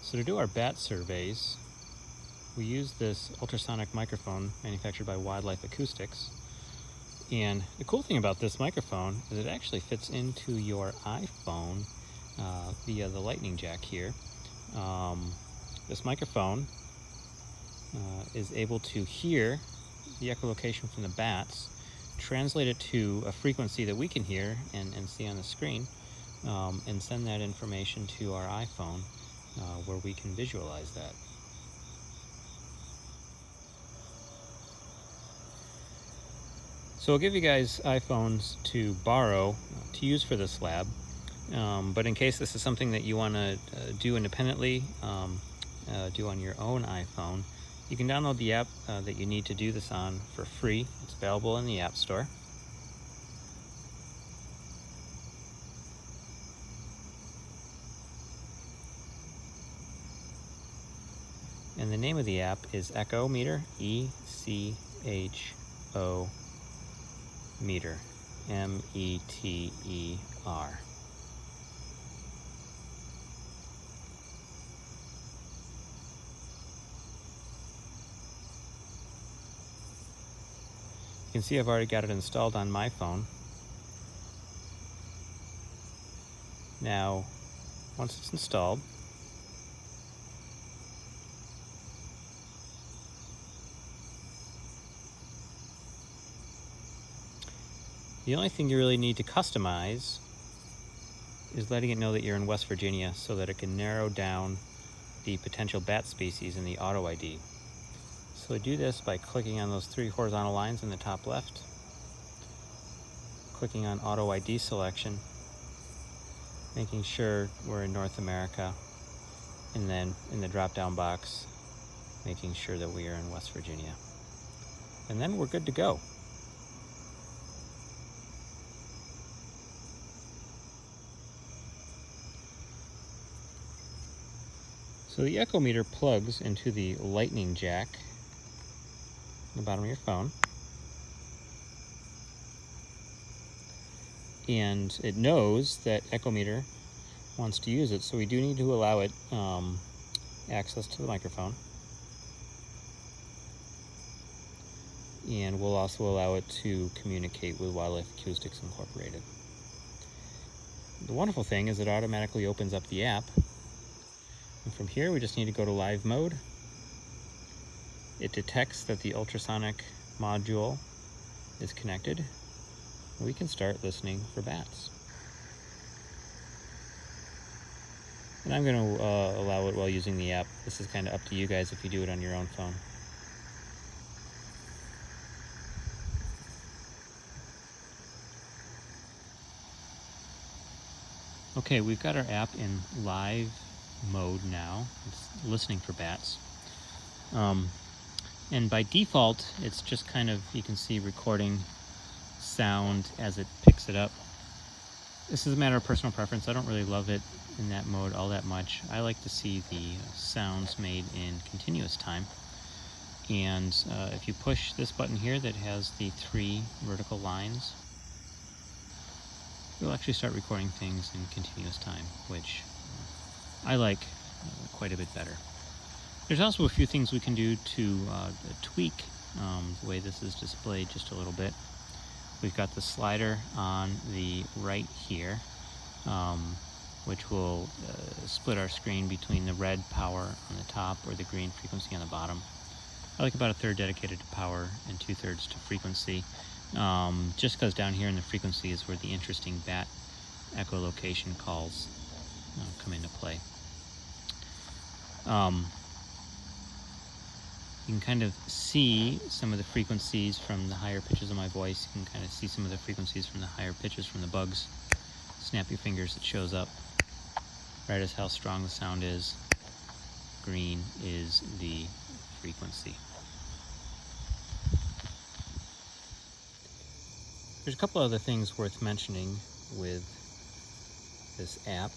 So to do our bat surveys, we use this ultrasonic microphone manufactured by Wildlife Acoustics. And the cool thing about this microphone is it actually fits into your iPhone via the lightning jack here. This microphone is able to hear the echolocation from the bats, translate it to a frequency that we can hear and see on the screen, and send that information to our iPhone where we can visualize that. So I'll give you guys iPhones to borrow to use for this lab, but in case this is something that you want to do independently, do on your own iPhone, you can download the app that you need to do this on for free. It's available in the App Store. And the name of the app is Echo Meter, E-C-H-O Meter, M-E-T-E-R. You can see I've already got it installed on my phone. Now, once it's installed, the only thing you really need to customize is letting it know that you're in West Virginia so that it can narrow down the potential bat species in the auto ID. So I do this by clicking on those three horizontal lines in the top left, clicking on auto ID selection, making sure we're in North America, and then in the drop-down box, making sure that we are in West Virginia. And then we're good to go. So the Echo Meter plugs into the lightning jack on the bottom of your phone. And it knows that Echo Meter wants to use it, so we do need to allow it access to the microphone. And we'll also allow it to communicate with Wildlife Acoustics Incorporated. The wonderful thing is it automatically opens up the app. And from here, we just need to go to live mode. It detects that the ultrasonic module is connected. We can start listening for bats. And I'm going to allow it while using the app. This is kind of up to you guys if you do it on your own phone. Okay, we've got our app in live mode now. It's listening for bats. And by default, it's just kind of, you can see, recording sound as it picks it up. This is a matter of personal preference. I don't really love it in that mode all that much. I like to see the sounds made in continuous time. And if you push this button here that has the three vertical lines, it'll actually start recording things in continuous time, which I like quite a bit better. There's also a few things we can do to tweak the way this is displayed just a little bit. We've got the slider on the right here, which will split our screen between the red power on the top or the green frequency on the bottom. I like about a third dedicated to power and 2/3 to frequency, just because down here in the frequency is where the interesting bat echolocation calls come into play. You can kind of see some of the frequencies from the higher pitches of my voice. You can kind of see some of the frequencies from the higher pitches from the bugs. Snap your fingers, it shows up. Red is how strong the sound is. Green is the frequency. There's a couple other things worth mentioning with this app.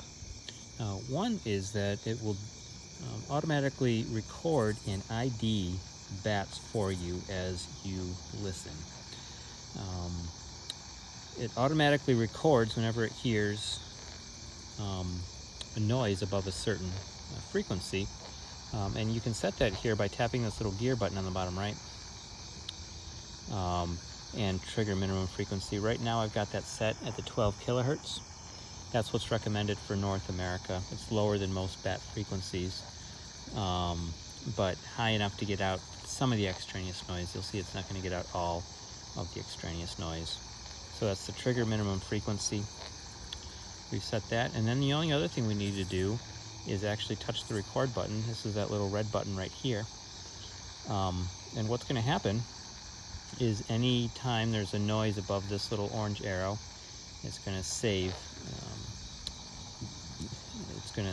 One is that it will automatically record and ID bats for you as you listen. It automatically records whenever it hears a noise above a certain frequency. And you can set that here by tapping this little gear button on the bottom right, and trigger minimum frequency. Right now I've got that set at the 12 kilohertz. That's what's recommended for North America. It's lower than most bat frequencies, but high enough to get out some of the extraneous noise. You'll see it's not going to get out all of the extraneous noise. So that's the trigger minimum frequency. We've set that, and then the only other thing we need to do is actually touch the record button. This is that little red button right here. And what's going to happen is any time there's a noise above this little orange arrow, it's going to save. It's going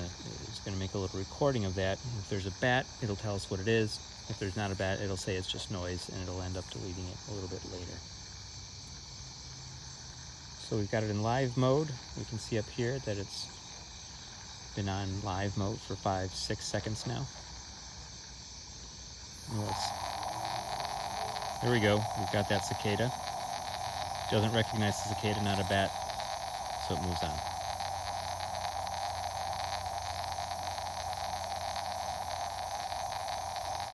to make a little recording of that. If there's a bat, it'll tell us what it is. If there's not a bat, it'll say it's just noise, and it'll end up deleting it a little bit later. So we've got it in live mode. We can see up here that it's been on live mode for 5-6 seconds now. There we go. We've got that cicada. Doesn't recognize the cicada, not a bat, so it moves on.